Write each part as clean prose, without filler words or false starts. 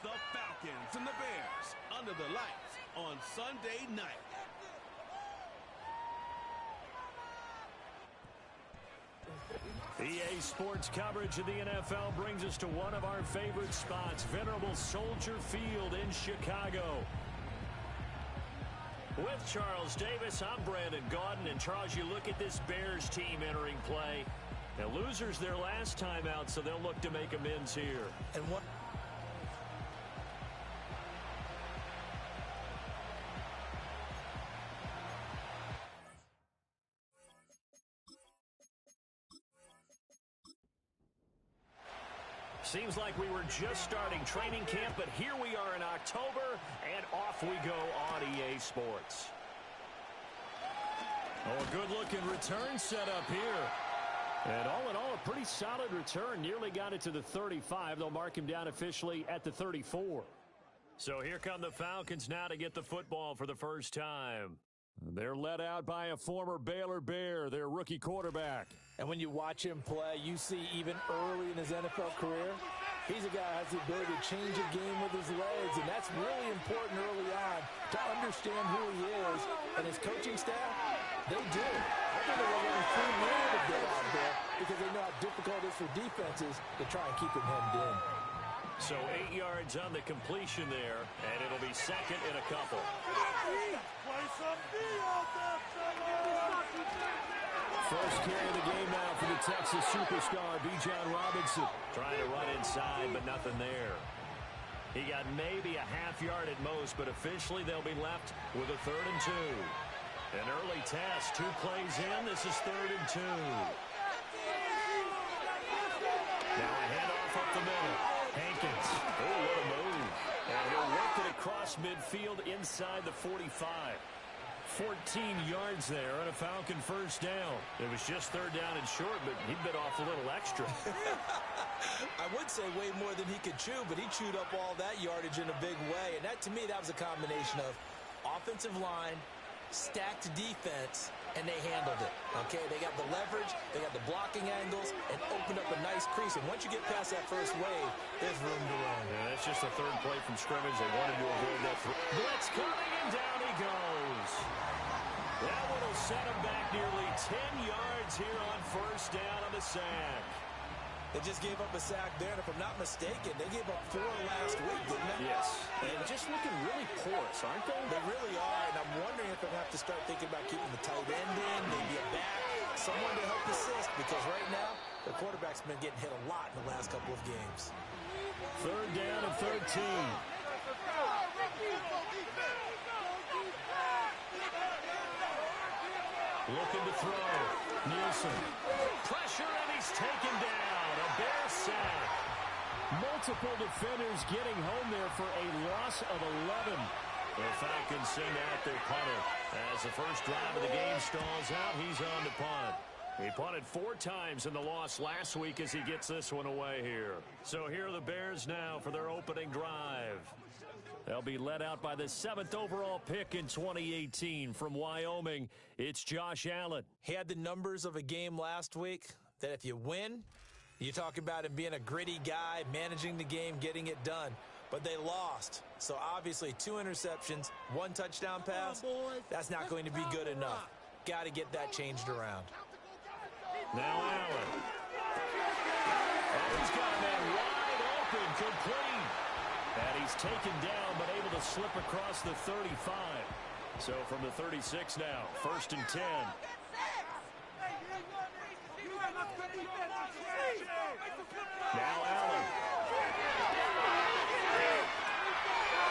the Falcons and the Bears under the lights on Sunday night. EA Sports coverage of the NFL brings us to one of our favorite spots, venerable Soldier Field in Chicago. With Charles Davis, I'm Brandon Gaudin. And Charles, you look at this Bears team entering play. Now, losers their last time out, so they'll look to make amends here. And what? Seems like we were just starting training camp, but here we are in October, and off we go on EA Sports. Oh, a good-looking return set up here. And all in all, a pretty solid return. Nearly got it to the 35. They'll mark him down officially at the 34. So here come the Falcons now to get the football for the first time. They're led out by a former Baylor Bear, their rookie quarterback. And when you watch him play, you see even early in his NFL career, he's a guy that has the ability to change a game with his legs, and that's really important early on to understand who he is. And his coaching staff, they do. I think they're running free man a bit out there because they know how difficult it is for defenses to try and keep him hemmed in. So 8 yards on the completion there, and it'll be second and a couple. First carry of the game now for the Texas superstar, Bijan Robinson. Trying to run inside, but nothing there. He got maybe a half yard at most, but officially they'll be left with a 3rd and 2. An early test, 2 plays in. This is 3rd and 2. Now a handoff up the middle. Hankins. Oh, what a move. And he'll work it across midfield inside the 45. 14 yards there on a Falcon first down. It was just 3rd down and short, but he bit off a little extra. I would say way more than he could chew, but he chewed up all that yardage in a big way. And that, to me, that was a combination of offensive line, stacked defense, and they handled it. Okay, they got the leverage, they got the blocking angles, and opened up a nice crease. And once you get past that first wave, there's room to run. Yeah, that's just the 3rd play from scrimmage. They wanted to avoid that. Blitz coming, and down he goes. That one will set him back nearly 10 yards here on first down on the sack. They just gave up a sack there, and if I'm not mistaken, they gave up 4 last week, didn't they? Yes. And just looking really porous, aren't they? They really are, and I'm wondering if they'll have to start thinking about keeping the tight end in, maybe a back, someone to help assist, because right now, the quarterback's been getting hit a lot in the last couple of games. 3rd down and 13. Looking to throw. Nielsen. Pressure, and he's taken down. A Bear sack. Multiple defenders getting home there for a loss of 11. The Falcons send out their punter. As the first drive of the game stalls out, he's on to punt. He punted 4 times in the loss last week as he gets this one away here. So here are the Bears now for their opening drive. They'll be led out by the 7th overall pick in 2018 from Wyoming. It's Josh Allen. He had the numbers of a game last week that if you win, you talk about him being a gritty guy, managing the game, getting it done. But they lost. So obviously 2 interceptions, 1 touchdown pass, that's not going to be good enough. Got to get that changed around. Now Allen. And he's got a man wide open, complete. And he's taken down, but able to slip across the 35. So from the 36 now, 1st and 10. Now Allen.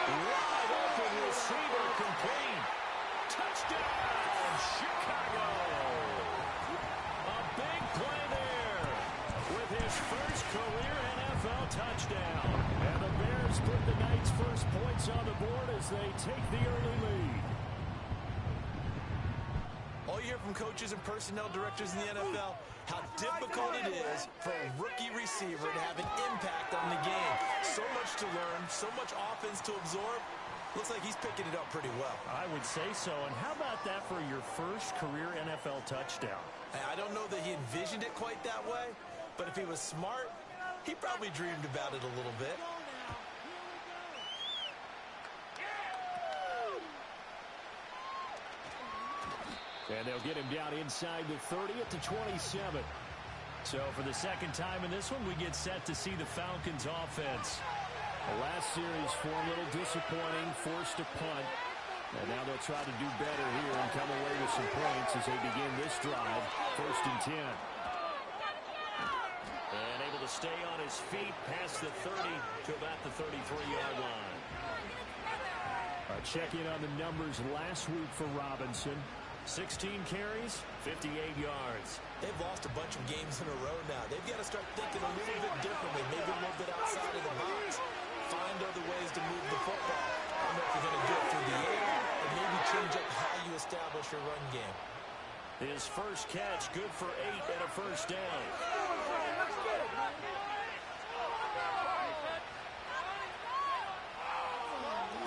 Wide open receiver, complete. Touchdown, Chicago. A big play there with his first career NFL touchdown. And the Bears put the Knights' first points on the board as they take the early lead. All you hear from coaches and personnel directors in the NFL, how difficult it is for a rookie receiver to have an impact on the game. So much to learn, so much offense to absorb. Looks like he's picking it up pretty well. I would say so. And how about that for your first career NFL touchdown? I don't know that he envisioned it quite that way, but if he was smart, he probably dreamed about it a little bit. And they'll get him down inside the 30 at the 27. So for the second time in this one, we get set to see the Falcons offense. The last series for a little disappointing, forced a punt. And now they'll try to do better here and come away with some points as they begin this drive, 1st and 10. And able to stay on his feet past the 30 to about the 33-yard line. Check in on the numbers last week for Robinson. 16 carries, 58 yards. They've lost a bunch of games in a row now. They've got to start thinking a little bit differently, maybe a little bit outside of the box. Find other ways to move the football. I don't know if you're going to do it through the air, or maybe change up how you establish your run game. His first catch, good for 8 and a first down.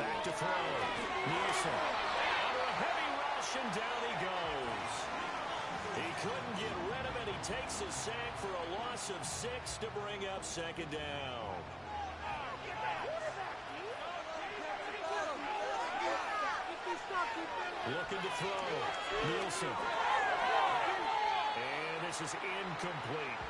Back to throw. Nielsen. Under a heavy rush, and down he goes. He couldn't get rid of it. He takes a sack for a loss of 6 to bring up 2nd down. Looking to throw. Nielsen. And this is incomplete.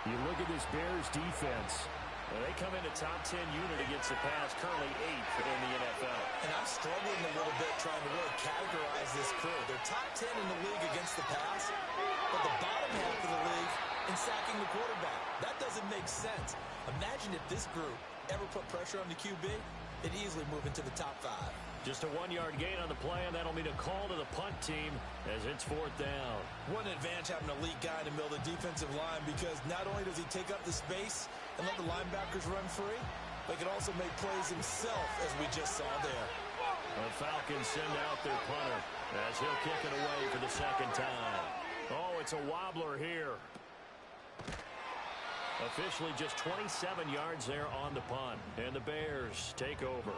You look at this Bears defense. Well, they come in a top 10 unit against the pass, currently 8th in the NFL. And I'm struggling a little bit trying to really categorize this crew. They're top 10 in the league against the pass, but the bottom half of the league in sacking the quarterback. That doesn't make sense. Imagine if this group ever put pressure on the QB, they'd easily move into the top 5. Just a 1-yard gain on the play, and that'll mean a call to the punt team as it's 4th down. What an advantage having an elite guy in the middle of the defensive line, because not only does he take up the space and let the linebackers run free, but he can also make plays himself, as we just saw there. The Falcons send out their punter as he'll kick it away for the 2nd time. Oh, it's a wobbler here. Officially just 27 yards there on the punt, and the Bears take over.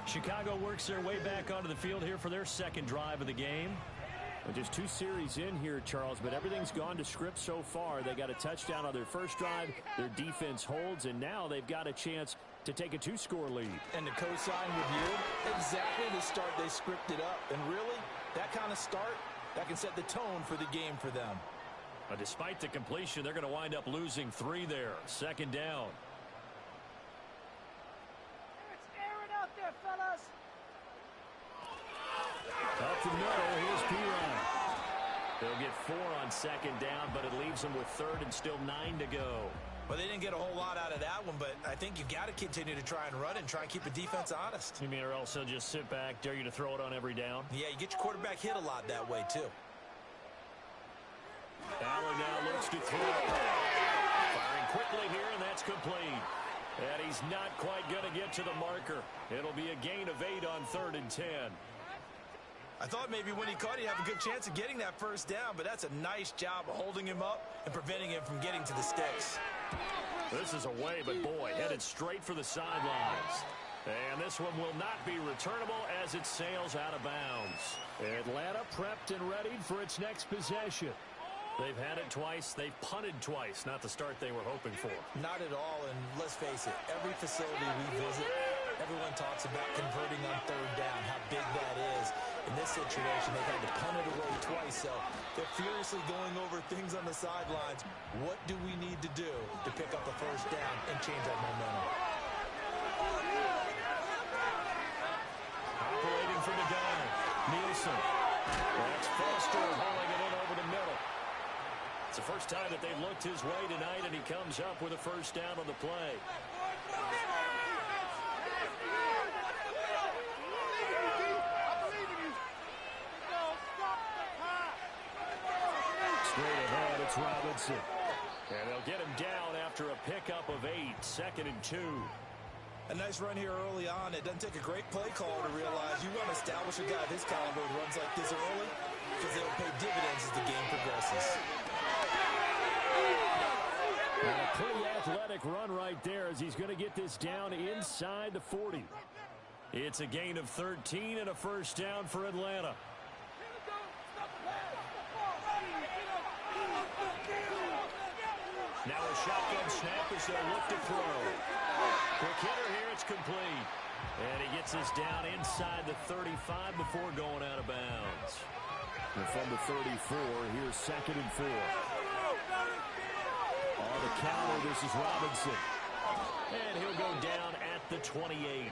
Chicago works their way back onto the field here for their 2nd drive of the game. Well, just 2 series in here, Charles, but everything's gone to script so far. They got a touchdown on their first drive. Their defense holds, and now they've got a chance to take a 2-score lead. And to co-sign with you, exactly the start they scripted up. And really, that kind of start, that can set the tone for the game for them. Despite the completion, they're going to wind up losing 3 there. 2nd down. Up the middle, here's Pirine. They'll get 4 on 2nd down, but it leaves them with 3rd and still 9 to go. Well, they didn't get a whole lot out of that one, but I think you've got to continue to try and run and try and keep the defense honest. You mean, or else they'll just sit back, dare you to throw it on every down? Yeah, you get your quarterback hit a lot that way, too. Allen now looks to throw. Firing quickly here, and that's complete. And he's not quite going to get to the marker. It'll be a gain of 8 on 3rd and 10. I thought maybe when he caught, he'd have a good chance of getting that first down, but that's a nice job of holding him up and preventing him from getting to the sticks. This is away, but boy, headed straight for the sidelines. And this one will not be returnable as it sails out of bounds. Atlanta prepped and readied for its next possession. They've had it twice. They've punted twice. Not the start they were hoping for. Not at all, and let's face it, every facility we visit, everyone talks about converting on 3rd down, how big that is. In this situation, they've had to punt it away twice, so they're furiously going over things on the sidelines. What do we need to do to pick up the first down and change our momentum? Operating from the gun, Nielsen. That's Foster hauling it in over the middle. It's the first time that they've looked his way tonight, and he comes up with a first down on the play. Straight ahead, it's Robinson. And they'll get him down after a pickup of 8, 2nd and 2. A nice run here early on. It doesn't take a great play call to realize you want to establish a guy of his caliber who runs like this early, because they'll pay dividends as the game progresses. And a pretty athletic run right there as he's going to get this down inside the 40. It's a gain of 13 and a first down for Atlanta. Now a shotgun snap as they'll look to throw. Quick hitter here, it's complete. And he gets us down inside the 35 before going out of bounds. And from the 34, here's 2nd and 4. On the counter, this is Robinson. And he'll go down at the 28.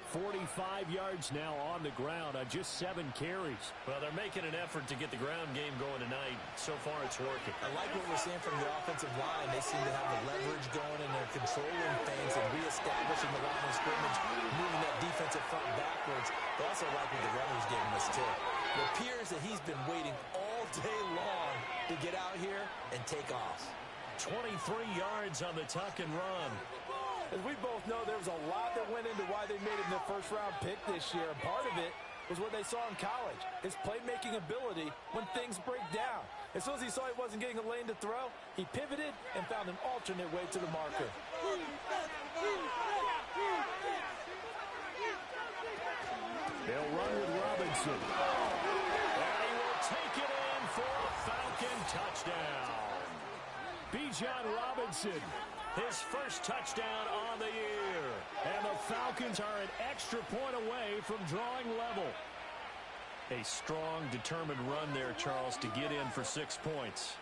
45 yards now on the ground on just 7 carries. Well, they're making an effort to get the ground game going tonight. So far, it's working. I like what we're seeing from the offensive line. They seem to have the leverage going, and they're controlling things and reestablishing the line of scrimmage, moving that defensive front backwards. They also like what the runner's giving us, too. It appears that he's been waiting all day long to get out here and take off. 23 yards on the tuck and run. As we both know, there was a lot that went into why they made him their first-round pick this year. And part of it was what they saw in college, his playmaking ability when things break down. As soon as he saw he wasn't getting a lane to throw, he pivoted and found an alternate way to the marker. They'll run with Robinson. And he will take it in for a Falcon touchdown. Bijan Robinson. His first touchdown on the year. And the Falcons are an extra point away from drawing level. A strong, determined run there, Charles, to get in for 6 points.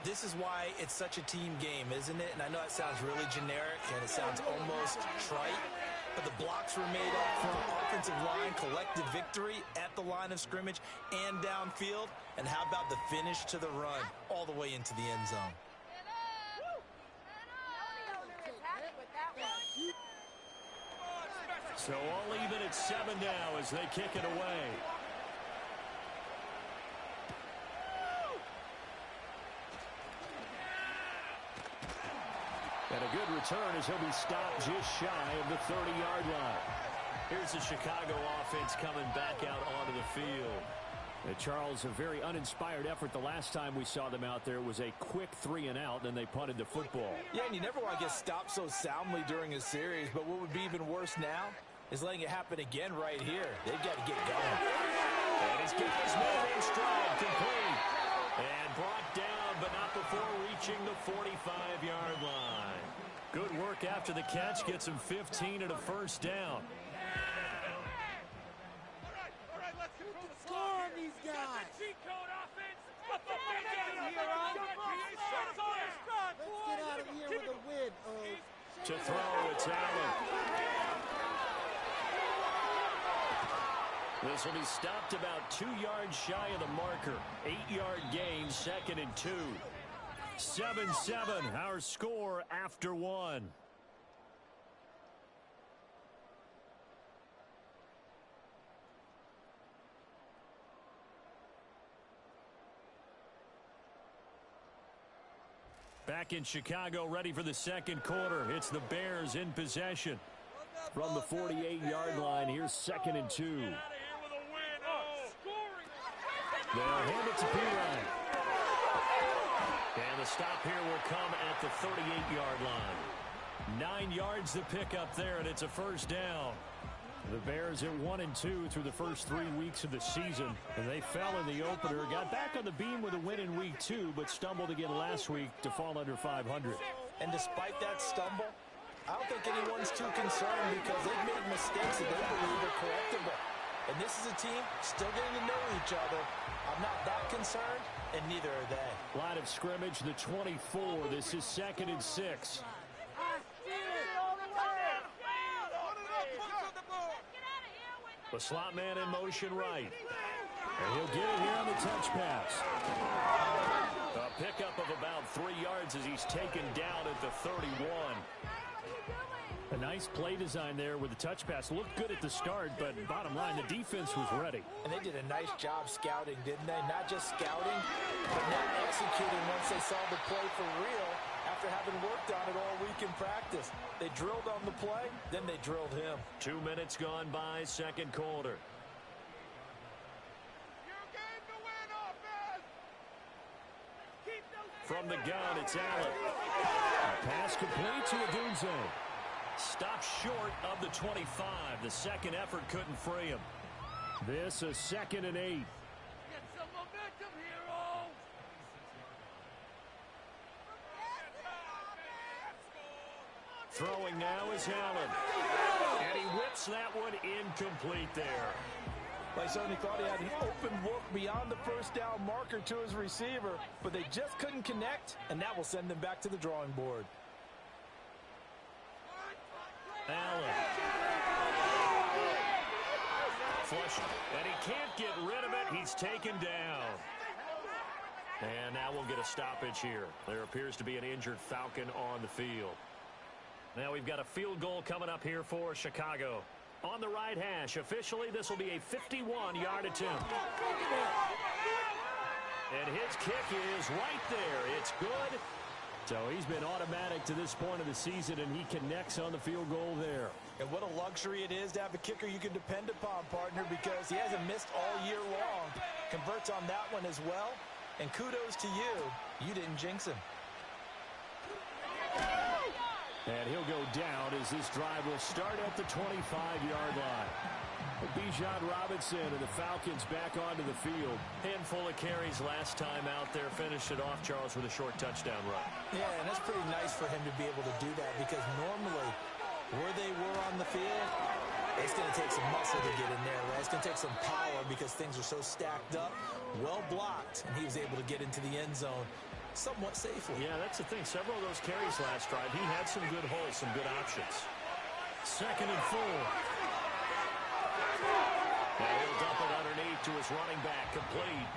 This is why it's such a team game, isn't it? And I know it sounds really generic and it sounds almost trite, but the blocks were made up from offensive line, collective victory at the line of scrimmage and downfield. And how about the finish to the run all the way into the end zone? So all even at 7 now as they kick it away. And a good return as he'll be stopped just shy of the 30-yard line. Here's the Chicago offense coming back out onto the field. Charles, a very uninspired effort the last time we saw them out there. It was a quick 3-and-out, then they punted the football. Yeah, and you never want to get stopped so soundly during a series, but what would be even worse now is letting it happen again right here. They've got to get going. And he's got his man in stride, complete. And brought down, but not before reaching the 45-yard line. Good work after the catch. Gets him 15 and a first down. To throw, it's Allen. This will be stopped about 2 yards shy of the marker. 8-yard gain, 2nd and 2. 7-7, our score after 1. Back in Chicago, ready for the second quarter. It's the Bears in possession. From the 48-yard line, here's 2nd and 2. They'll hand it to Pirine. And the stop here will come at the 38-yard line. 9 yards to pick up there, and it's a first down. The Bears at 1-2 through the first 3 weeks of the season, and they fell in the opener. Got back on the beam with a win in week 2, but stumbled again last week to fall under 500. And despite that stumble, I don't think anyone's too concerned because they've made mistakes that they believe are correctable. And this is a team still getting to know each other. I'm not that concerned, and neither are they. Line of scrimmage, the 24. This is 2nd and 6. The slot man in motion right. And he'll get it here on the touch pass. A pickup of about 3 yards as he's taken down at the 31. A nice play design there with the touch pass. Looked good at the start, but bottom line, the defense was ready. And they did a nice job scouting, didn't they? Not just scouting, but not executing once they saw the play for real after having worked on it all week in practice. They drilled on the play, then they drilled him. 2 minutes gone by, second quarter. From the gun, it's Allen. A pass complete to Odunze. Stopped short of the 25. The second effort couldn't free him. This a 2nd and 8. Get some momentum, hero! Throwing now is Allen. And he whips that one incomplete there. Well, he certainly thought he had an open look beyond the first down marker to his receiver, but they just couldn't connect, and that will send them back to the drawing board. Allen. Flushing, and he can't get rid of it. He's taken down. And now we'll get a stoppage here. There appears to be an injured Falcon on the field. Now we've got a field goal coming up here for Chicago. On the right hash, officially this will be a 51-yard attempt. And his kick is right there. It's good. So he's been automatic to this point of the season, and he connects on the field goal there. And what a luxury it is to have a kicker you can depend upon, partner, because he hasn't missed all year long. Converts on that one as well. And kudos to you. You didn't jinx him. And he'll go down as this drive will start at the 25-yard line. Bijan Robinson and the Falcons back onto the field. Handful of carries last time out there. Finished it off, Charles, with a short touchdown run. Yeah, and that's pretty nice for him to be able to do that because normally where they were on the field, it's going to take some muscle to get in there, right? It's going to take some power because things are so stacked up, well blocked, and he was able to get into the end zone somewhat safely. Yeah, that's the thing. Several of those carries last drive, he had some good holes, some good options. 2nd and 4. And he'll dump it underneath to his running back, complete.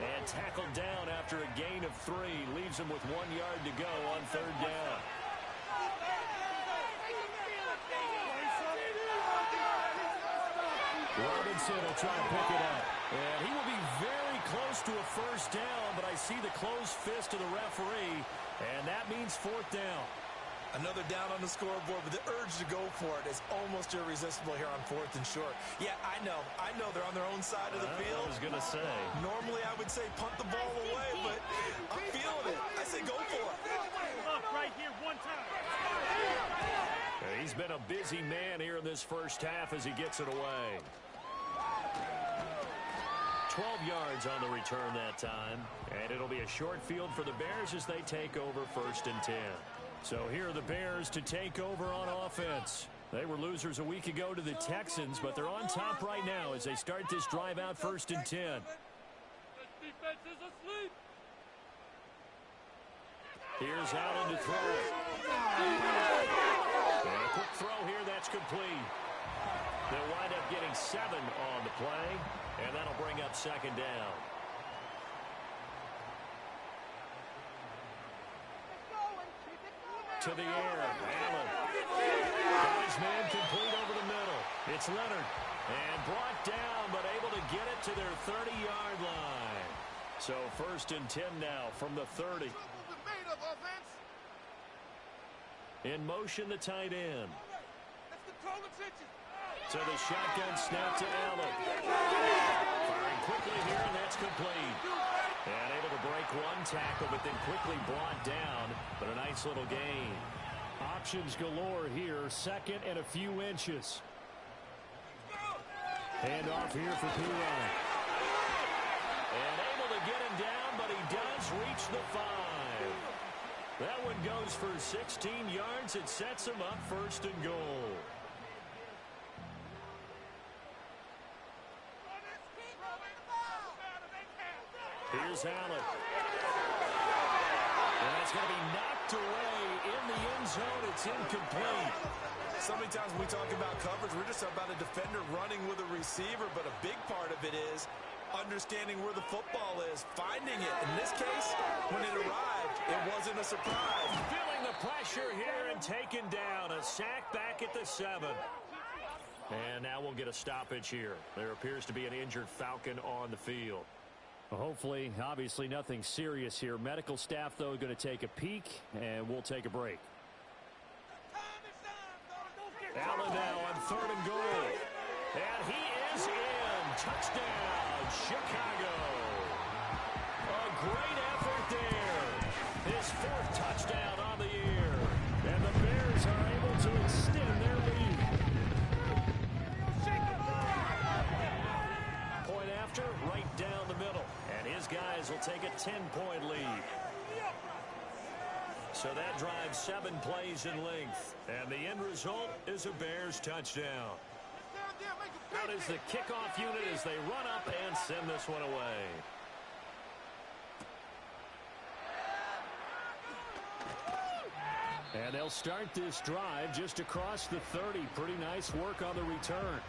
And tackled down after a gain of 3. Leaves him with 1 yard to go on 3rd down. Robinson will try to pick it up. And he will be very close to a first down, but I see the closed fist of the referee, and that means 4th down. Another down on the scoreboard, but the urge to go for it is almost irresistible here on 4th and short. Yeah, I know they're on their own side of the field. I was going to say. Normally I would say punt the ball away, but I'm feeling it. I say go for it. Up right here, one time. He's been a busy man here in this first half as he gets it away. 12 yards on the return that time. And it'll be a short field for the Bears as they take over 1st and 10. So here are the Bears to take over on offense. They were losers a week ago to the Texans, but they're on top right now as they start this drive out 1st and 10. This defense is asleep. Here's Allen to throw it. And a quick throw here, that's complete. They'll wind up getting 7 on the play, and that'll bring up 2nd down. To the air, Allen. His man complete over the middle. It's Leonard. And brought down, but able to get it to their 30-yard line. So 1st and 10 now from the 30. In motion, the tight end. To the shotgun snap to Allen. Firing quickly here, and that's complete. And able to break one tackle, but then quickly brought down. But a nice little gain. Options galore here. 2nd and a few inches. Hand off here for Perine. And able to get him down, but he does reach the 5. That one goes for 16 yards. It sets him up 1st and goal. Here's Allen. And that's going to be knocked away in the end zone. It's incomplete. So many times when we talk about coverage, we're just about a defender running with a receiver, but a big part of it is understanding where the football is, finding it. In this case, when it arrived, it wasn't a surprise. Feeling the pressure here and taken down. A sack back at the 7. And now we'll get a stoppage here. There appears to be an injured Falcon on the field. Well, hopefully, obviously nothing serious here. Medical staff, though, going to take a peek, and we'll take a break. Allen now on 3rd and goal. And he is in. Touchdown, Chicago. A great effort there. His 4th touchdown on the year. And the Bears are able to extend their lead. Point after, right down the middle. And his guys will take a 10-point lead. So that drives 7 plays in length. And the end result is a Bears touchdown. Out is the kickoff unit as they run up and send this one away. And they'll start this drive just across the 30. Pretty nice work on the return.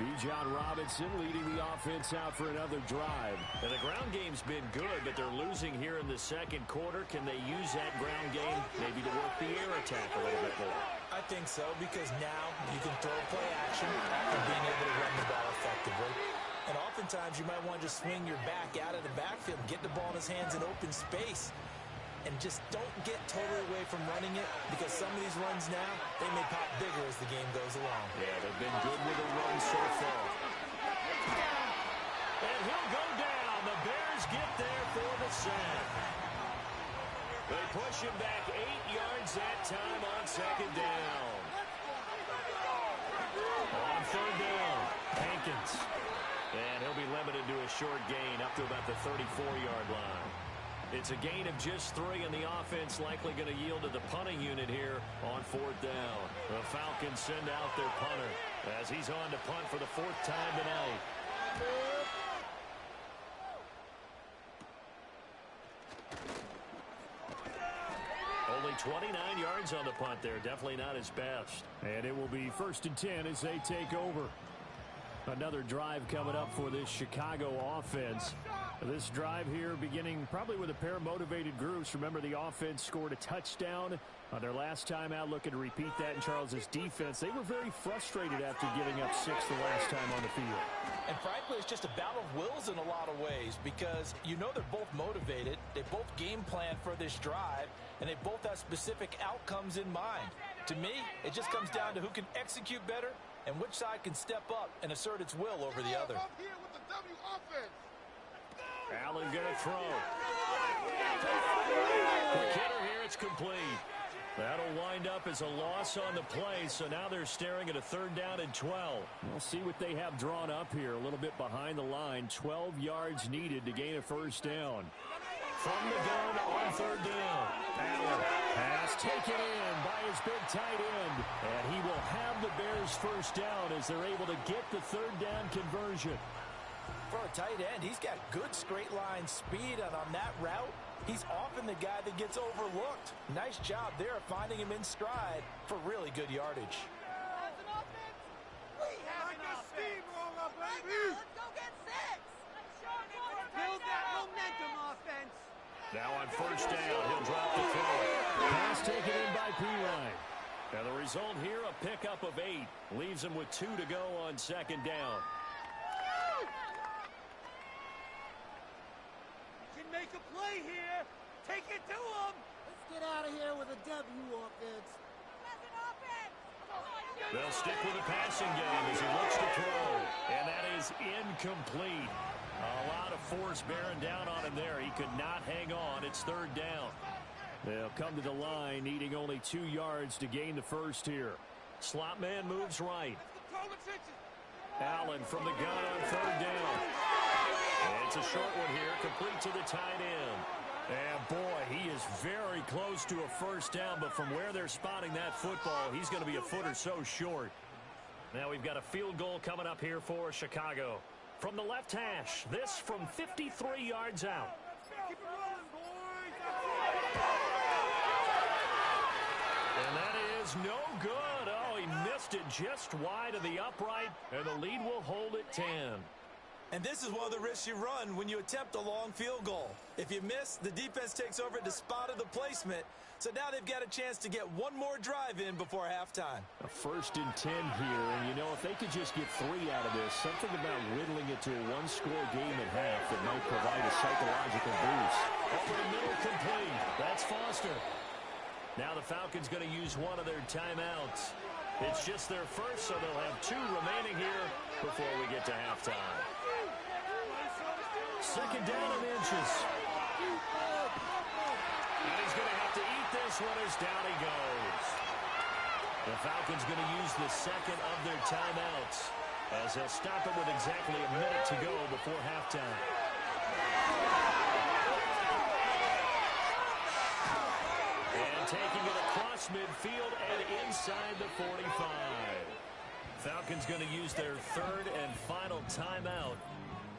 Bijan Robinson leading the offense out for another drive. And the ground game's been good, but they're losing here in the second quarter. Can they use that ground game maybe to work the air attack a little bit more? I think so, because now you can throw play action after being able to run the ball effectively. And oftentimes you might want to just swing your back out of the backfield and get the ball in his hands in open space. And just don't get totally away from running it, because some of these runs now, they may pop bigger as the game goes along. Yeah, they've been good with the run so far. And he'll go down. The Bears get there for the sack. They push him back 8 yards that time on second down. On third down, Hankins. And he'll be limited to a short gain up to about the 34-yard line. It's a gain of just 3, and the offense likely going to yield to the punting unit here on fourth down. The Falcons send out their punter as he's on to punt for the 4th time tonight. Only 29 yards on the punt there. Definitely not his best. And it will be 1st and 10 as they take over. Another drive coming up for this Chicago offense. This drive here beginning probably with a pair of motivated groups. Remember, the offense scored a touchdown on their last time out. Looking to repeat that in Charles's defense. They were very frustrated after giving up 6 the last time on the field. And frankly, it's just a battle of wills in a lot of ways, because you know they're both motivated. They both game plan for this drive, and they both have specific outcomes in mind. To me, it just comes down to who can execute better and which side can step up and assert its will over the other. Allen gonna throw. The kidder here, it's complete. That'll wind up as a loss on the play, so now they're staring at a 3rd down and 12. We'll see what they have drawn up here. A little bit behind the line. 12 yards needed to gain a 1st down. From the gun on 3rd down. Allen. Pass taken in by his big tight end. And he will have the Bears 1st down as they're able to get the 3rd down conversion. For a tight end, he's got good straight line speed, and on that route, he's often the guy that gets overlooked. Nice job there of finding him in stride for really good yardage. Let's go get 6. Build that momentum offense. Now on 1st down, he'll drop the throw. Pass taken in by P-Line. Now the result here, a pickup of 8. Leaves him with 2 to go on 2nd down. Make a play here. Take it to him. Let's get out of here with a W, offense. They'll stick with the passing game as he looks to throw. And that is incomplete. A lot of force bearing down on him there. He could not hang on. It's 3rd down. They'll come to the line, needing only 2 yards to gain the 1st here. Slot man moves right. Allen from the gun on 3rd down. It's a short one here, complete to the tight end. And boy, he is very close to a 1st down, but from where they're spotting that football, he's going to be a foot or so short. Now we've got a field goal coming up here for Chicago. From the left hash, this from 53 yards out. Keep it rolling, boys. And that is no good. Oh, he missed it just wide of the upright, and the lead will hold at 10. And this is one of the risks you run when you attempt a long field goal. If you miss, the defense takes over at the spot of the placement. So now they've got a chance to get one more drive in before halftime. A 1st and 10 here, and you know, if they could just get 3 out of this, something about whittling it to a 1-score game at half that might provide a psychological boost. Over the middle, complete. That's Foster. Now the Falcons going to use one of their timeouts. It's just their first, so they'll have 2 remaining here before we get to halftime. 2nd down and inches. And he's going to have to eat this one as down he goes. The Falcons going to use the 2nd of their timeouts as they'll stop it with exactly a minute to go before halftime. And taking it across midfield and inside the 45. Falcons going to use their third and final timeout.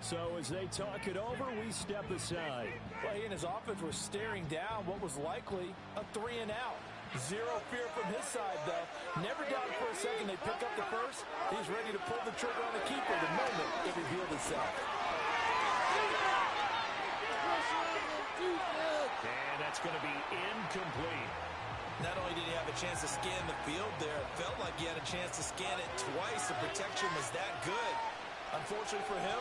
So as they talk it over, we step aside. Well, he and his offense were staring down what was likely a 3-and-out. Zero fear from his side, though. Never doubted for a second they pick up the first. He's ready to pull the trigger on the keeper the moment it revealed itself. And that's going to be incomplete. Not only did he have a chance to scan the field there, it felt like he had a chance to scan it twice. The protection was that good. Unfortunately for him,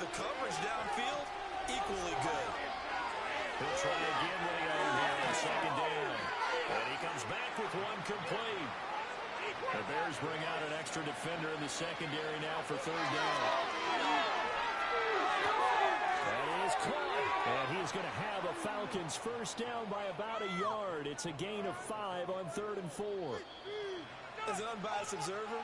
the coverage downfield, equally good. He'll try again when he owns here on second down. And he comes back with one complete. The Bears bring out an extra defender in the secondary now for third down. That is caught. And he's going to have a Falcons first down by about a yard. It's a gain of 5 on 3rd and 4. As an unbiased observer,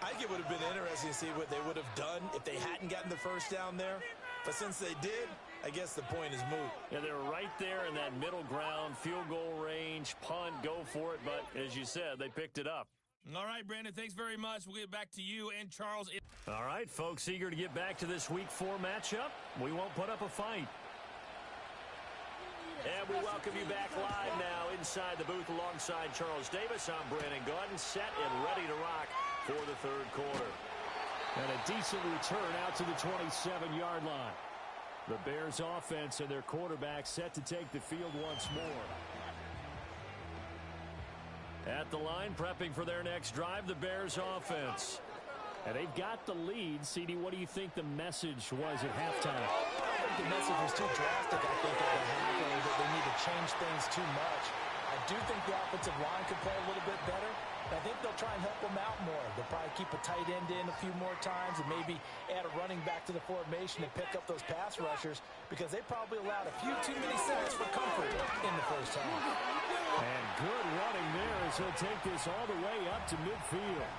I think it would have been interesting to see what they would have done if they hadn't gotten the first down there. But since they did, I guess the point is moot. Yeah, they were right there in that middle ground, field goal range, punt, go for it. But as you said, they picked it up. All right, Brandon, thanks very much. We'll get back to you and Charles. All right, folks, eager to get back to this Week 4 matchup. We won't put up a fight. And we welcome you back live now inside the booth alongside Charles Davis. I'm Brandon Gaudin, set and ready to rock for the third quarter. And a decent return out to the 27-yard line. The Bears offense and their quarterback set to take the field once more. At the line, prepping for their next drive, the Bears offense. And they've got the lead. CD, what do you think the message was at halftime? I don't think the message was too drastic, I think, at the half, or that they need to change things too much. I do think the offensive line could play a little bit better. I think they'll try and help them out more. They'll probably keep a tight end in a few more times and maybe add a running back to the formation and pick up those pass rushers because they probably allowed a few too many sacks for comfort in the first half. And good running there as he'll take this all the way up to midfield.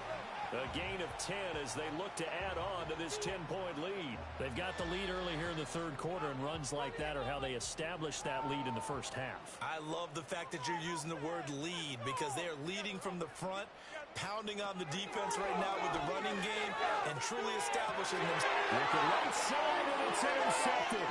A gain of 10 as they look to add on to this 10-point lead. They've got the lead early here in the third quarter, and runs like that are how they establish that lead in the first half. I love the fact that you're using the word lead because they are leading from the front, pounding on the defense right now with the running game, and truly establishing them. Look at right side, and it's intercepted.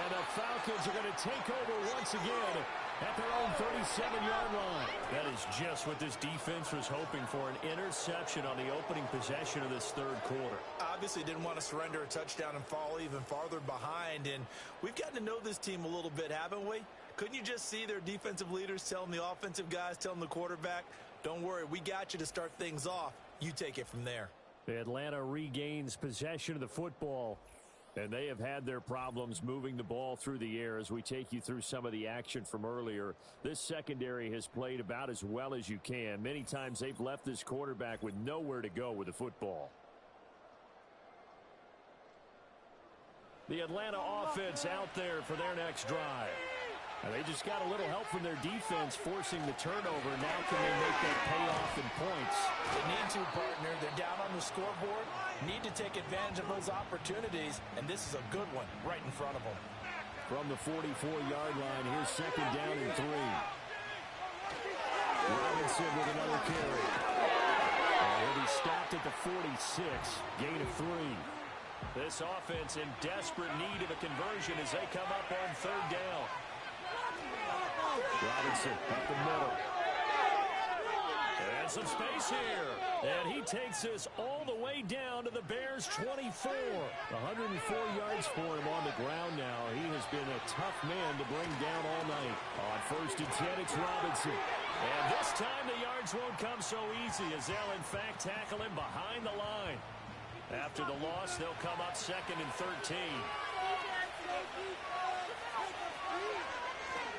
And the Falcons are going to take over once again at their own 37-yard line. That is just what this defense was hoping for, an interception on the opening possession of this third quarter. Obviously didn't want to surrender a touchdown and fall even farther behind, and we've gotten to know this team a little bit, haven't we? Couldn't you just see their defensive leaders telling the offensive guys, telling the quarterback, don't worry, we got you to start things off. You take it from there. Atlanta regains possession of the football. And they have had their problems moving the ball through the air as we take you through some of the action from earlier. This secondary has played about as well as you can. Many times they've left this quarterback with nowhere to go with the football. The Atlanta offense out there for their next drive. And they just got a little help from their defense forcing the turnover. Now can they make that pay off in points? They need to, partner. They're down on the scoreboard. Need to take advantage of those opportunities, and this is a good one right in front of them. From the 44-yard line, here's second down and 3. Robinson with another carry. And he'll be stopped at the 46, gain of 3. This offense in desperate need of a conversion as they come up on third down. Robinson up the middle. And some space here. And he takes this all the way down to the Bears' 24. 104 yards for him on the ground now. He has been a tough man to bring down all night. On first and 10, it's Robinson. And this time the yards won't come so easy as they'll, in fact, tackle him behind the line. After the loss, they'll come up second and 13.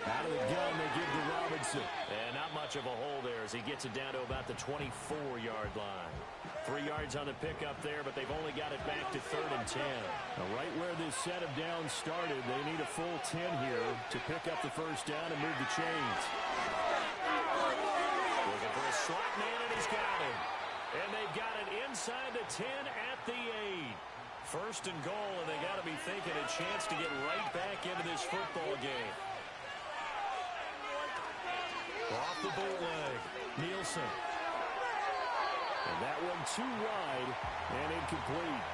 Out of the gun, they give to Robinson. And not much of a hole there as he gets it down to about the 24-yard line. 3 yards on the pickup there, but they've only got it back to third and 10. Now, right where this set of downs started, they need a full 10 here to pick up the first down and move the chains. Looking for a slot man, and he's got him. And they've got it inside the 10 at the 8. First and goal, and they got to be thinking a chance to get right back into this football game. Off the bootleg, Nielsen. And that one too wide and incomplete.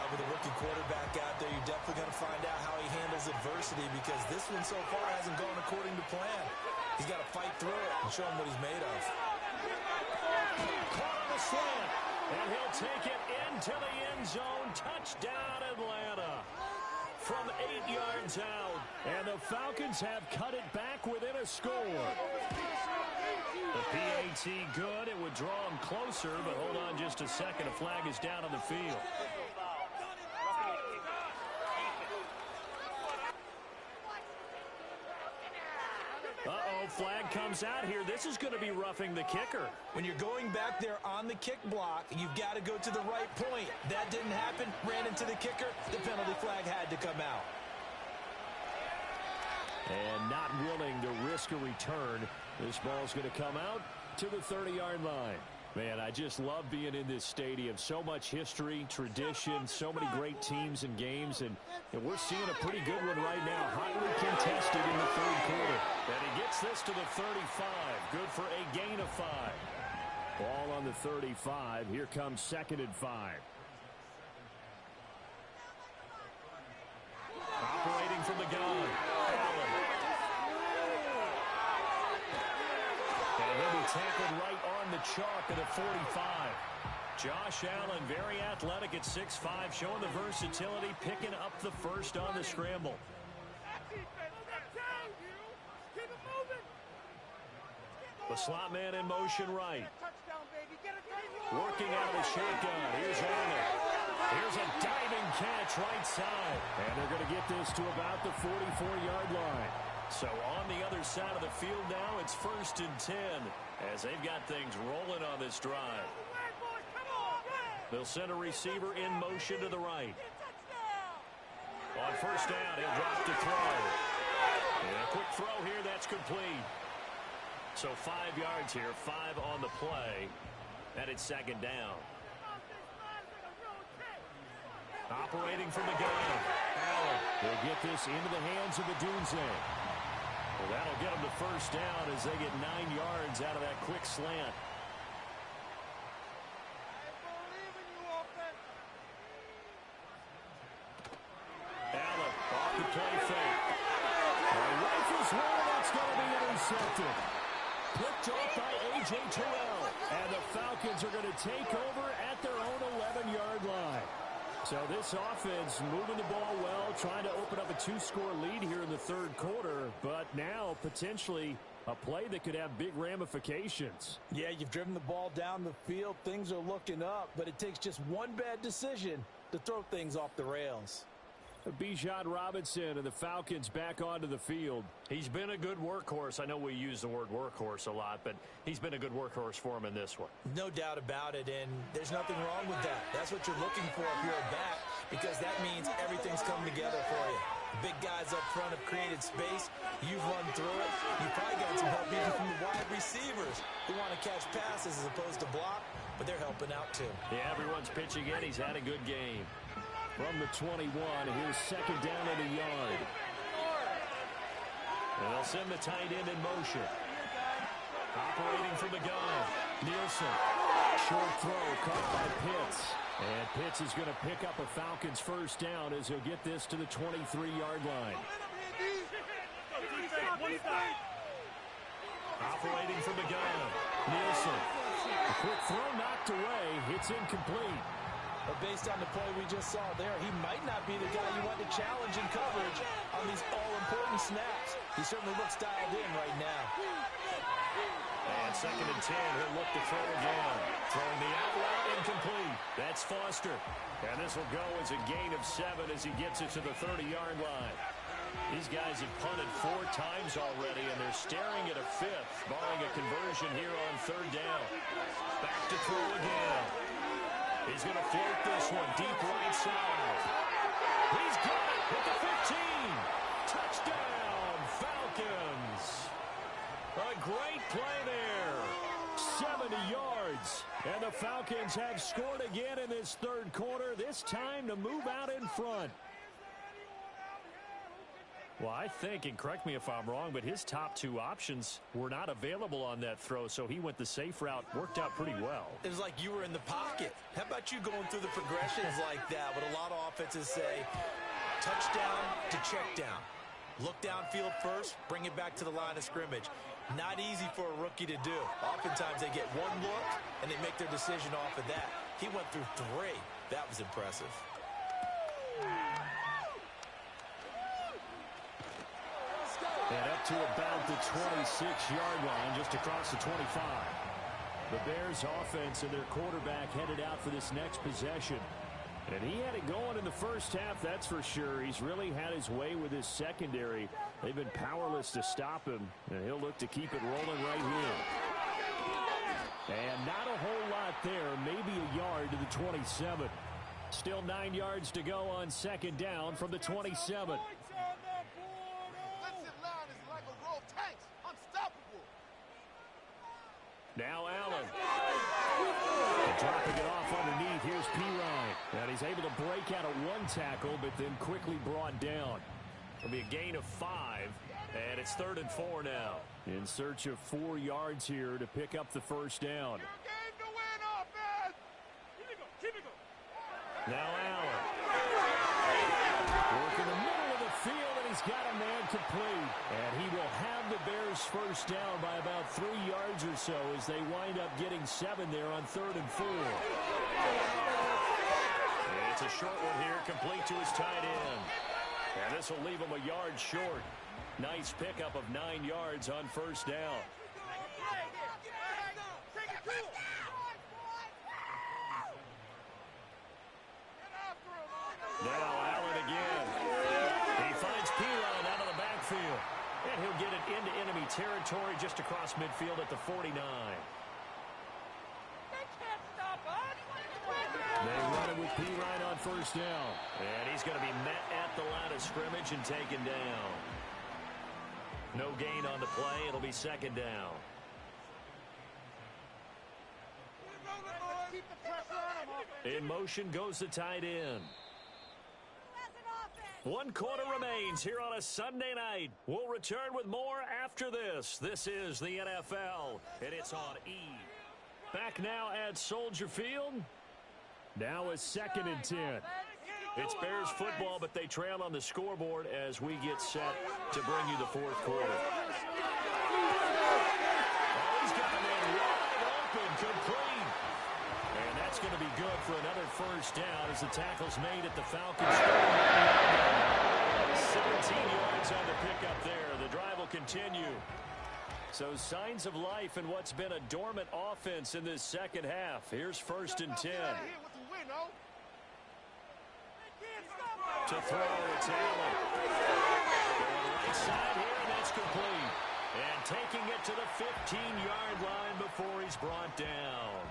With a rookie quarterback out there, you're definitely going to find out how he handles adversity, because this one so far hasn't gone according to plan. He's got to fight through it and show him what he's made of. Caught on a slant, and he'll take it into the end zone. Touchdown, Atlanta. From 8 yards out, and the Falcons have cut it back within a score. The PAT good. It would draw him closer, but hold on just a second. A flag is down on the field. Flag comes out here. This is going to be roughing the kicker. When you're going back there on the kick block, you've got to go to the right point. That didn't happen. Ran into the kicker. The penalty flag had to come out. And not willing to risk a return. This ball's going to come out to the 30-yard line. Man, I just love being in this stadium. So much history, tradition, so many great teams and games, and we're seeing a pretty good one right now. Hotly contested in the third quarter. And he gets this to the 35. Good for a gain of 5. Ball on the 35. Here comes 2nd and 5. Operating from the gun. Allen. And he'll be tackled right on the chalk at a 45. Josh Allen, very athletic at 6'5", showing the versatility, picking up the first on the scramble. The slot man in motion right. Working out of the shotgun. Here's Allen. Here's a diving catch right side. And they're going to get this to about the 44-yard line. So on the other side of the field now, it's 1st and 10 as they've got things rolling on this drive. They'll send a receiver in motion to the right. On 1st down, he'll drop to throw. And a quick throw here, that's complete. So 5 yards here, 5 on the play. And it's 2nd down. Operating from the gun. Allen will get this into the hands of Odunze. Well, that'll get them to 1st down as they get 9 yards out of that quick slant. Allen off the play fake. Rifles one, that's going to be intercepted. Picked off by A.J. Terrell. And the Falcons are going to take over at their own 11-yard line. So this offense moving the ball well, trying to open up a 2-score lead here in the third quarter, but now potentially a play that could have big ramifications. Yeah, you've driven the ball down the field. Things are looking up, but it takes just one bad decision to throw things off the rails. Bijan Robinson and the Falcons back onto the field. He's been a good workhorse. I know we use the word workhorse a lot, but he's been a good workhorse for him in this one. No doubt about it, and there's nothing wrong with that. That's what you're looking for if you're a back, because that means everything's coming together for you. The big guys up front have created space. You've run through it. You've probably got some help even from the wide receivers who want to catch passes as opposed to block, but they're helping out too. Yeah, everyone's pitching in. He's had a good game. From the 21, here's 2nd down and a yard. And they'll send the tight end in motion. Operating from the gun. Nielsen. Short throw caught by Pitts. And Pitts is going to pick up a Falcons 1st down as he'll get this to the 23-yard line. Operating from the gun. Nielsen. A quick throw knocked away. It's incomplete. But based on the play we just saw there, he might not be the guy you want to challenge in coverage on these all-important snaps. He certainly looks dialed in right now. And 2nd and 10, he'll look to throw again. Throwing the out route, incomplete. That's Foster. And this will go as a gain of 7 as he gets it to the 30-yard line. These guys have punted 4 times already, and they're staring at a 5th, barring a conversion here on 3rd down. Back to throw again. He's going to float this one deep right side. He's got it at the 15. Touchdown, Falcons. A great play there. 70 yards. And the Falcons have scored again in this third quarter, this time to move out in front. Well, I think, and correct me if I'm wrong, but his top two options were not available on that throw, so he went the safe route. Worked out pretty well. It was like you were in the pocket. How about you going through the progressions like that? What a lot of offenses say, touchdown to check down. Look downfield first, bring it back to the line of scrimmage. Not easy for a rookie to do. Oftentimes they get one look, and they make their decision off of that. He went through three. That was impressive. And up to about the 26-yard line, just across the 25. The Bears offense and their quarterback headed out for this next possession. And he had it going in the first half, that's for sure. He's really had his way with his secondary. They've been powerless to stop him, and he'll look to keep it rolling right here. And not a whole lot there, maybe a yard to the 27. Still 9 yards to go on second down from the 27. Now Allen. And dropping it off underneath. Here's Pirine. And he's able to break out of one tackle, but then quickly brought down. It'll be a gain of 5, and it's 3rd and 4 now. In search of 4 yards here to pick up the first down. Now Allen. Work in the middle of the field, and he's got a man complete. And he will have the Bears first down by about 3 yards or so as they wind up getting 7 there on 3rd and 4. It's a short one here, complete to his tight end. And this will leave him a yard short. Nice pickup of 9 yards on first down. Now Allen again. He finds Pirine out of the backfield. And he'll get it into enemy territory just across midfield at the 49. They run it with Pirine on first down. And he's going to be met at the line of scrimmage and taken down. No gain on the play. It'll be second down. In motion goes the tight end. 1 quarter remains here on a Sunday night. We'll return with more after this. This is the NFL, and it's on E. Back now at Soldier Field. Now a 2nd and 10. It's Bears football, but they trail on the scoreboard as we get set to bring you the 4th quarter. Oh, he's got a man wide open, complete. And that's going to be good for another first down as the tackle's made at the Falcons. 17 yards on the pickup there. The drive will continue. So signs of life in what's been a dormant offense in this second half. Here's 1st and 10. To throw, it's Allen. Going right side here, and that's complete. And taking it to the 15-yard line before he's brought down.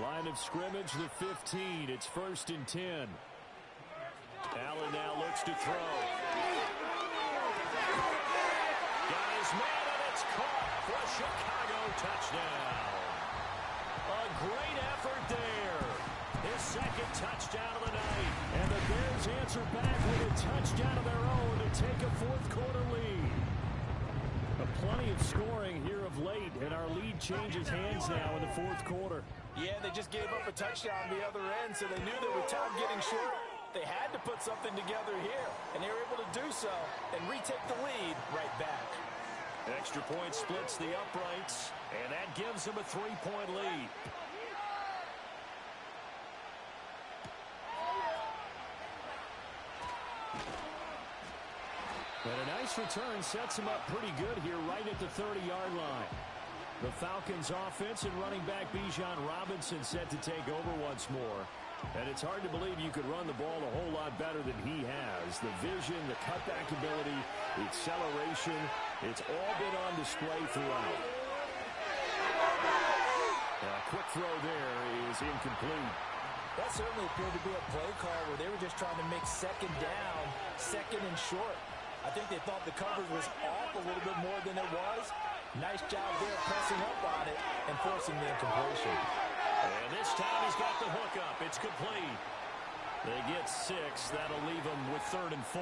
Line of scrimmage, the 15. It's 1st and 10. Allen now looks to throw. Got his man, and it's caught for a Chicago touchdown. A great effort there. His 2nd touchdown of the night. And the Bears answer back with a touchdown of their own to take a 4th quarter lead. Plenty of scoring here of late, and our lead changes hands now in the 4th quarter. Yeah, they just gave up a touchdown on the other end, so they knew that with time getting short, they had to put something together here, and they were able to do so and retake the lead right back. Extra point splits the uprights, and that gives them a 3-point lead. And a nice return sets him up pretty good here right at the 30-yard line. The Falcons offense and running back Bijan Robinson set to take over once more. And it's hard to believe you could run the ball a whole lot better than he has. The vision, the cutback ability, the acceleration, it's all been on display throughout. A quick throw there is incomplete. That certainly appeared to be a play call where they were just trying to make second down, 2nd and short. I think they thought the coverage was off a little bit more than it was. Nice job there pressing up on it and forcing the incompletion. And this time he's got the hookup. It's complete. They get 6. That'll leave them with 3rd and 4.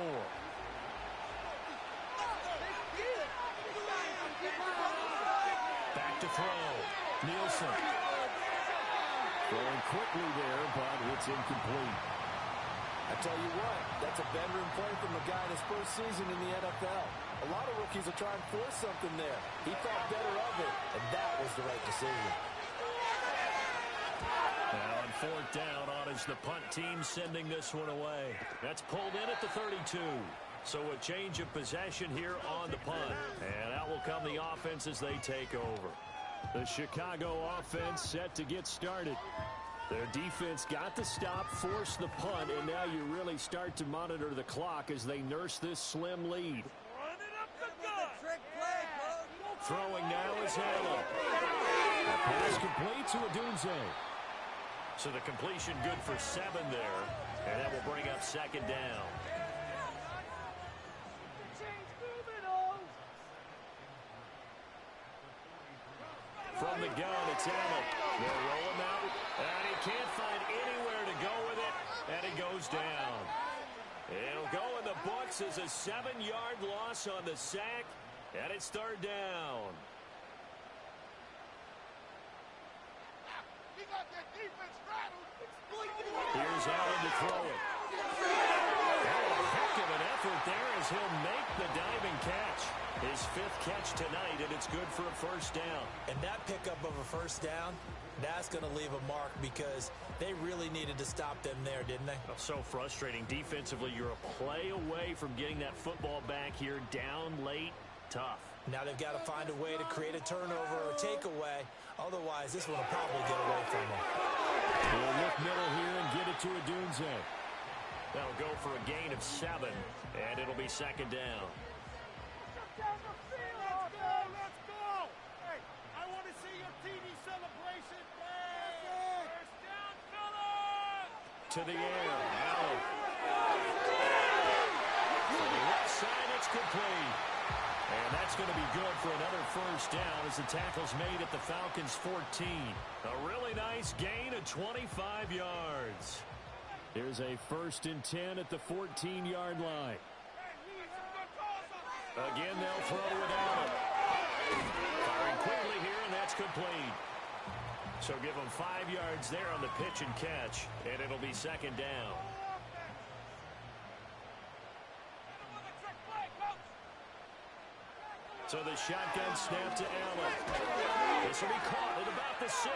throw. Nielsen. Throwing quickly there, but it's incomplete. I tell you what, that's a veteran play from a guy in his first season in the NFL. A lot of rookies will try and force something there. He thought better of it, and that was the right decision. Now on fourth down, on is the punt team sending this one away. That's pulled in at the 32. So a change of possession here on the punt. And out will come the offense as they take over. The Chicago offense set to get started. Their defense got the stop, forced the punt, and now you really start to monitor the clock as they nurse this slim lead. Throwing now is Allen. A pass complete to Odunze. So the completion good for 7 there. And that will bring up second down. From the gun, it's Allen. They'll roll him out, and he can't find anywhere to go with it, and he goes down. It'll go in the books as a 7-yard loss on the sack, and it's third down. Here's Allen to throw it. Oh, a heck of an effort there as he'll make the diving catch. His 5th catch tonight, and it's good for a first down. And that pickup of a first down, that's going to leave a mark because they really needed to stop them there, didn't they? So frustrating. Defensively, you're a play away from getting that football back here down late. Tough. Now they've got to find a way to create a turnover or a takeaway. Otherwise, this one will probably get away from them. We'll look middle here and get it to Odunze. That'll go for a gain of 7, and it'll be second down. Let's go! Hey, I want to see your TV celebration. First down, fellas! To the air. Allen. From the left side, it's complete. And that's going to be good for another first down as the tackle's made at the Falcons' 14. A really nice gain of 25 yards. Here's a 1st and 10 at the 14-yard line. Again, they'll throw it out. Firing quickly here, and that's complete. So give them 5 yards there on the pitch and catch, and it'll be second down. So the shotgun snap to Allen. This will be caught at about the 6.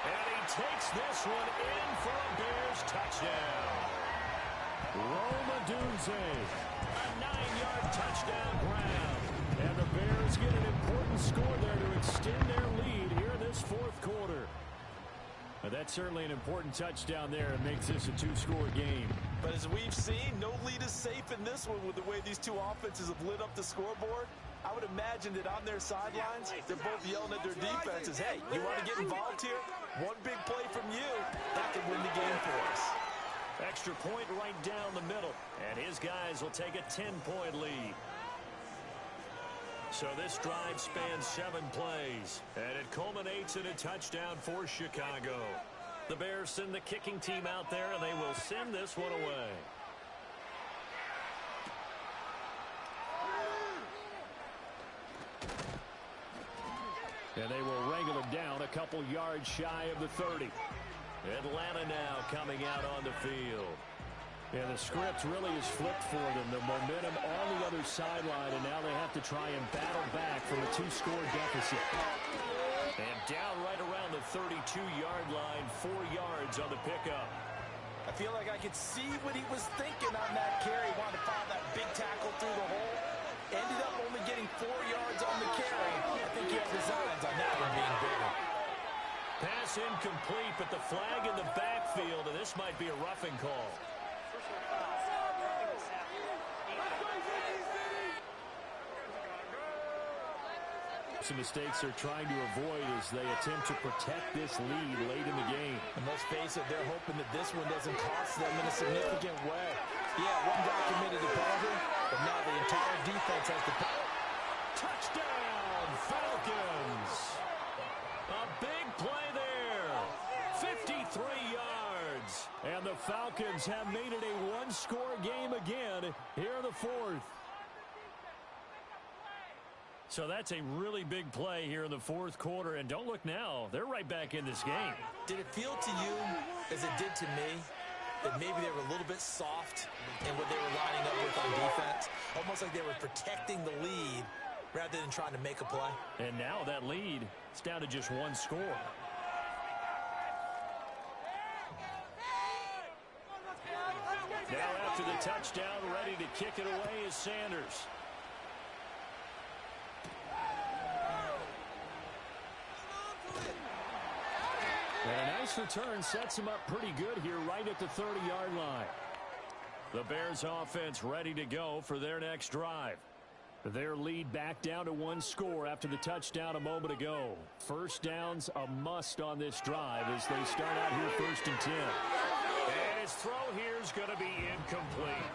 And he takes this one in for a Bears touchdown. Rome Odunze. A 9-yard touchdown grab. And the Bears get an important score there to extend their lead here in this 4th quarter. That's certainly an important touchdown there. It makes this a 2-score game. But as we've seen, no lead is safe in this one with the way these two offenses have lit up the scoreboard. I would imagine that on their sidelines, they're both yelling at their defenses, hey, you want to get involved here? One big play from you, that could win the game for us. Extra point right down the middle, and his guys will take a 10-point lead. So this drive spans 7 plays, and it culminates in a touchdown for Chicago. The Bears send the kicking team out there, and they will send this one away. And they will wrangle him down a couple yards shy of the 30. Atlanta now coming out on the field. And the script really is flipped for them. The momentum on the other sideline, and now they have to try and battle back from a 2-score deficit. And down right around the 32-yard line, 4 yards on the pickup. I feel like I could see what he was thinking on that carry. Wanted to file that big tackle through the hole. Ended up only getting 4 yards on the carry. I think he had designs on that one being bigger. Pass incomplete, but the flag in the backfield, and this might be a roughing call. Some mistakes they're trying to avoid as they attempt to protect this lead late in the game. And let's face it, they're hoping that this one doesn't cost them in a significant way. Yeah, one guy committed a penalty, but now the entire defense has the penalty. Touchdown, Falcons! A big play there. 53 yards. And the Falcons have made it a 1-score game again here in the 4th. So that's a really big play here in the fourth quarter. And don't look now. They're right back in this game. Did it feel to you, as it did to me, that maybe they were a little bit soft in what they were lining up with on defense? Almost like they were protecting the lead rather than trying to make a play. And now that lead is down to just one score. Now after the touchdown, ready to kick it away is Sanders. And a nice return sets him up pretty good here right at the 30-yard line. The Bears offense ready to go for their next drive. Their lead back down to one score after the touchdown a moment ago. First down's a must on this drive as they start out here 1st and 10. And his throw here is going to be incomplete.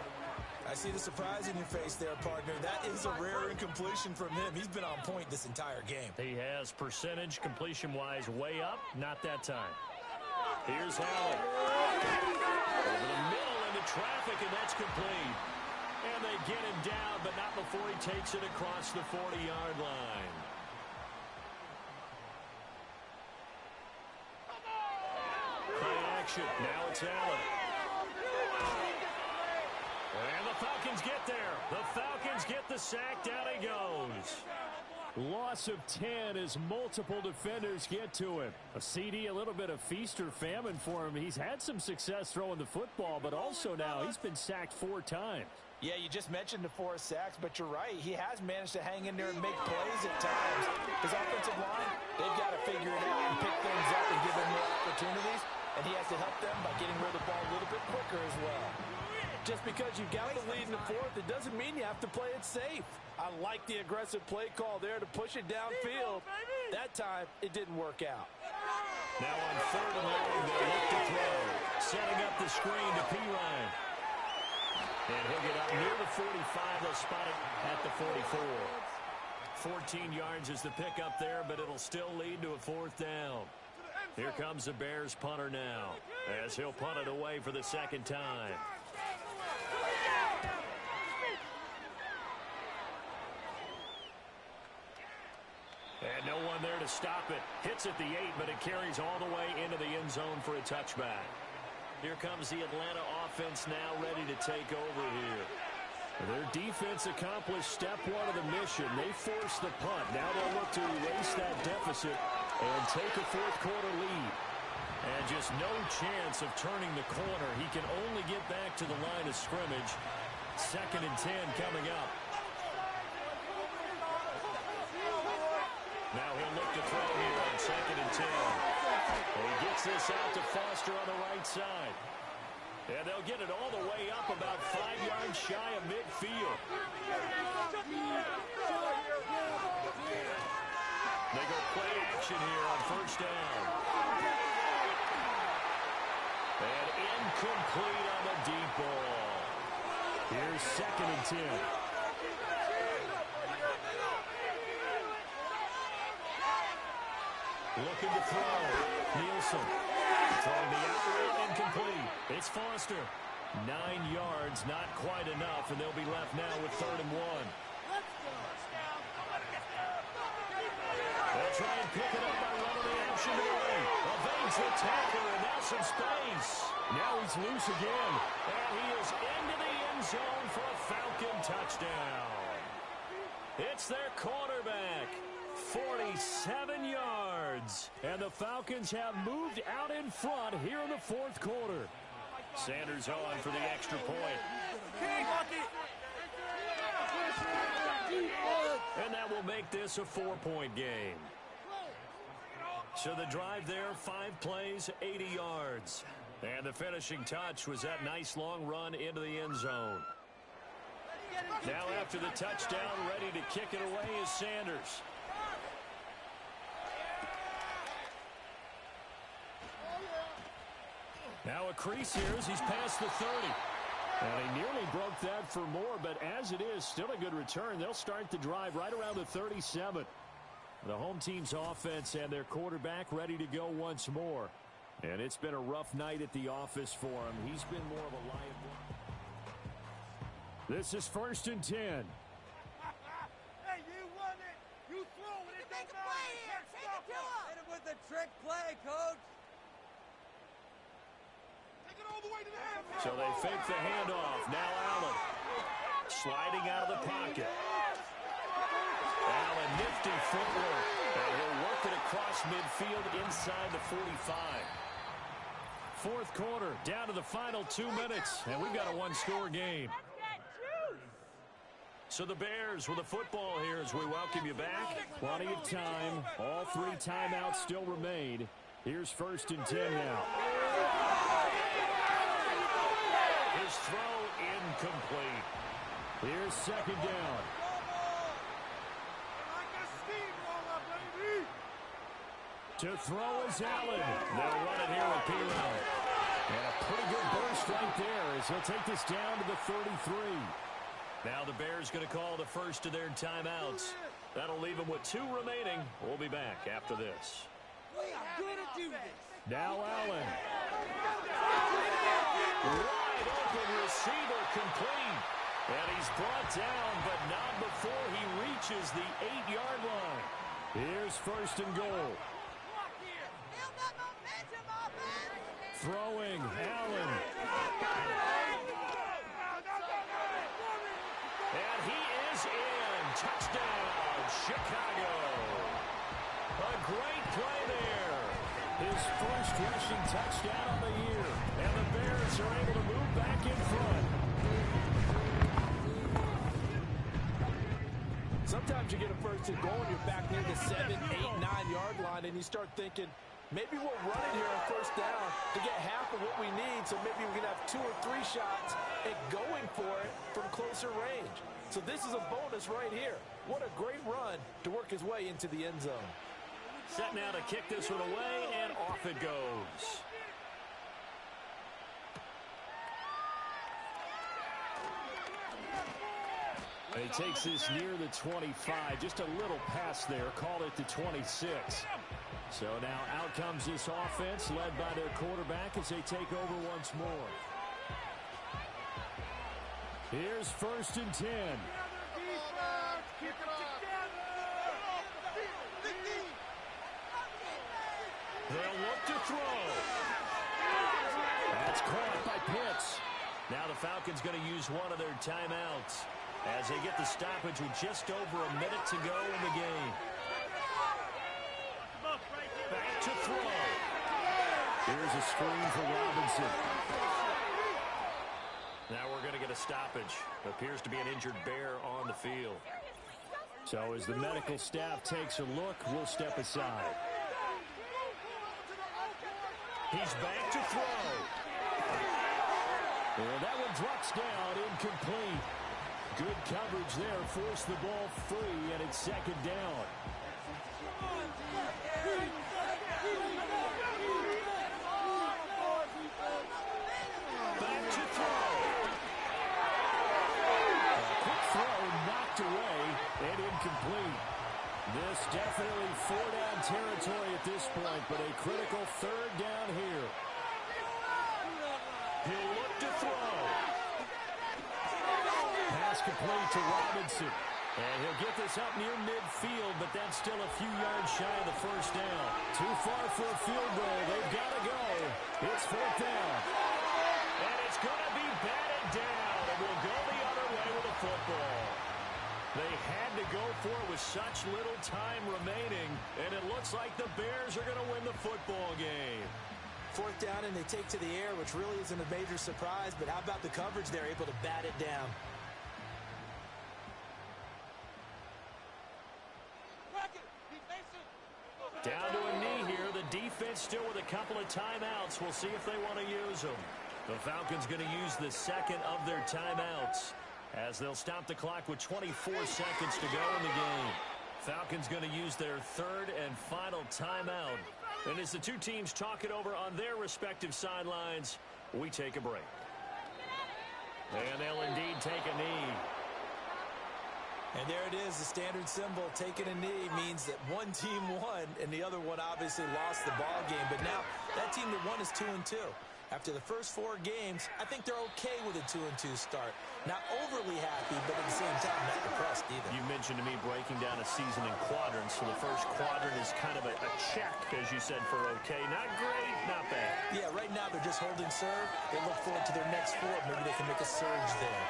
I see the surprise in your face there, partner. That is a rare incompletion from him. He's been on point this entire game. He has percentage completion-wise way up. Not that time. Here's Allen. Over the middle into traffic, and that's complete. And they get him down, but not before he takes it across the 40-yard line. Play action. Now it's Allen. And the Falcons get there. The Falcons get the sack. Down he goes. Loss of 10 as multiple defenders get to him. A CD, a little bit of feast or famine for him. He's had some success throwing the football, but also now he's been sacked 4 times. Yeah, you just mentioned the 4 sacks, but you're right. He has managed to hang in there and make plays at times. His offensive line, they've got to figure it out and pick things up and give him more opportunities, and he has to help them by getting rid of the ball a little bit quicker as well. Just because you've got the lead in the fourth, it doesn't mean you have to play it safe. I like the aggressive play call there to push it downfield. That time, it didn't work out. Now on 3rd and long, they look to throw. Setting up the screen to Pirine. And he'll get up near the 45. They'll spot it at the 44. 14 yards is the pickup there, but it'll still lead to a 4th down. Here comes the Bears punter now, as he'll punt it away for the 2nd time. And no one there to stop it. Hits at the 8, but it carries all the way into the end zone for a touchback. Here comes the Atlanta offense now ready to take over here. Their defense accomplished step 1 of the mission. They forced the punt. Now they'll look to erase that deficit and take a 4th quarter lead. And just no chance of turning the corner. He can only get back to the line of scrimmage. 2nd and 10 coming up. Now he'll look to throw here on 2nd and 10. And he gets this out to Foster on the right side. And they'll get it all the way up about 5 yards shy of midfield. They go play action here on 1st down. And incomplete on the deep ball. Here's 2nd and 10. Looking to throw. Nielsen. Throwing the out route, incomplete. It's Foster. 9 yards, not quite enough, and they'll be left now with 3rd and 1. They'll try and pick it up by running the action away. Evades the tackle, and now some space. Now he's loose again, and he is into the end zone for a Falcon touchdown. It's their quarterback. 47 yards. And the Falcons have moved out in front here in the 4th quarter. Sanders on for the extra point. And that will make this a 4-point game. So the drive there, 5 plays, 80 yards. And the finishing touch was that nice long run into the end zone. Now after the touchdown, ready to kick it away is Sanders. Now a crease here as he's past the 30. And he nearly broke that for more, but as it is, still a good return. They'll start the drive right around the 37. The home team's offense and their quarterback ready to go once more. And it's been a rough night at the office for him. He's been more of a liability. This is 1st and 10. Hey, you won it. Make a play here. Take it to him. Hit him with a trick play, coach. Take it all the way to the half. So they fake the handoff. Now Allen. Sliding out of the pocket. Allen, nifty footwork. And he'll work it across midfield inside the 45. Fourth quarter, down to the final 2 minutes, and we've got a one-score game. So the Bears with the football here as we welcome you back. Plenty of time. All 3 timeouts still remain. Here's 1st and 10 now. His throw incomplete. Here's 2nd down. To throw is Allen. They'll run it here with Pirro. And a pretty good burst right there as he'll take this down to the 33. Now the Bears going to call the first of their timeouts. That'll leave them with 2 remaining. We'll be back after this. We are going to do this. Now Allen. Wide open receiver complete. And he's brought down, but not before he reaches the 8-yard line. Here's 1st and goal. Throwing, Allen. And he is in. Touchdown, Chicago. A great play there. His first rushing touchdown of the year. And the Bears are able to move back in front. Sometimes you get a 1st and goal and you're back near the 7, 8, 9-yard line, and you start thinking, maybe we'll run it here on 1st down to get half of what we need, so maybe we can have 2 or 3 shots at going for it from closer range. So this is a bonus right here. What a great run to work his way into the end zone. Set now to kick this one away, and off it goes. And he takes this near the 25. Just a little pass there. Called it the 26. So now out comes this offense led by their quarterback as they take over once more. Here's 1st and 10. They'll look to throw. That's caught by Pitts. Now the Falcons going to use one of their timeouts as they get the stoppage with just over a minute to go in the game. Back to throw. Here's a screen for Robinson. Now we're going to get a stoppage. Appears to be an injured Bear on the field. So as the medical staff takes a look, we'll step aside. He's back to throw. And that one drops down, incomplete. Good coverage there, forced the ball free, and it's 2nd down. Back to throw. A quick throw knocked away and incomplete. This definitely 4-down territory at this point, but a critical 3rd down here. He'll look to throw. Pass complete to Robinson. And he'll get this up near midfield, but that's still a few yards shy of the 1st down. Too far for a field goal. They've got to go. It's 4th down. And it's going to be batted down. And we'll go the other way with the football. They had to go for it with such little time remaining, and it looks like the Bears are going to win the football game. 4th down, and they take to the air, which really isn't a major surprise, but how about the coverage? They're able to bat it down. Down to a knee here. The defense still with a couple of timeouts. We'll see if they want to use them. The Falcons going to use the 2nd of their timeouts as they'll stop the clock with 24 seconds to go in the game. Falcons going to use their 3rd and final timeout. And as the 2 teams talk it over on their respective sidelines, we take a break. And they'll indeed take a knee. And there it is, the standard symbol. Taking a knee means that one team won, and the other one obviously lost the ball game. But now that team that won is 2-2. After the first 4 games, I think they're okay with a 2-2 start. Not overly happy, but at the same time, not depressed either. You mentioned to me breaking down a season in quadrants. So the first quadrant is kind of a check, as you said, for okay. Not great, not bad. Yeah, right now they're just holding serve. They look forward to their next 4. Maybe they can make a surge there.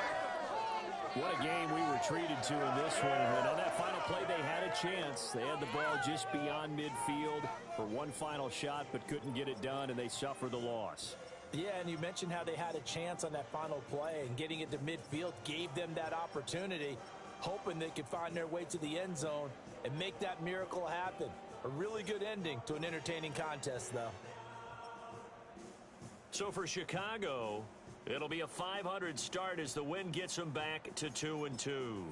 What a game we were treated to in this one. And on that final play, they had a chance. They had the ball just beyond midfield for one final shot, but couldn't get it done, and they suffered the loss. Yeah, and you mentioned how they had a chance on that final play, and getting it to midfield gave them that opportunity, hoping they could find their way to the end zone and make that miracle happen. A really good ending to an entertaining contest, though. So for Chicago, it'll be a .500 start as the win gets them back to 2-2.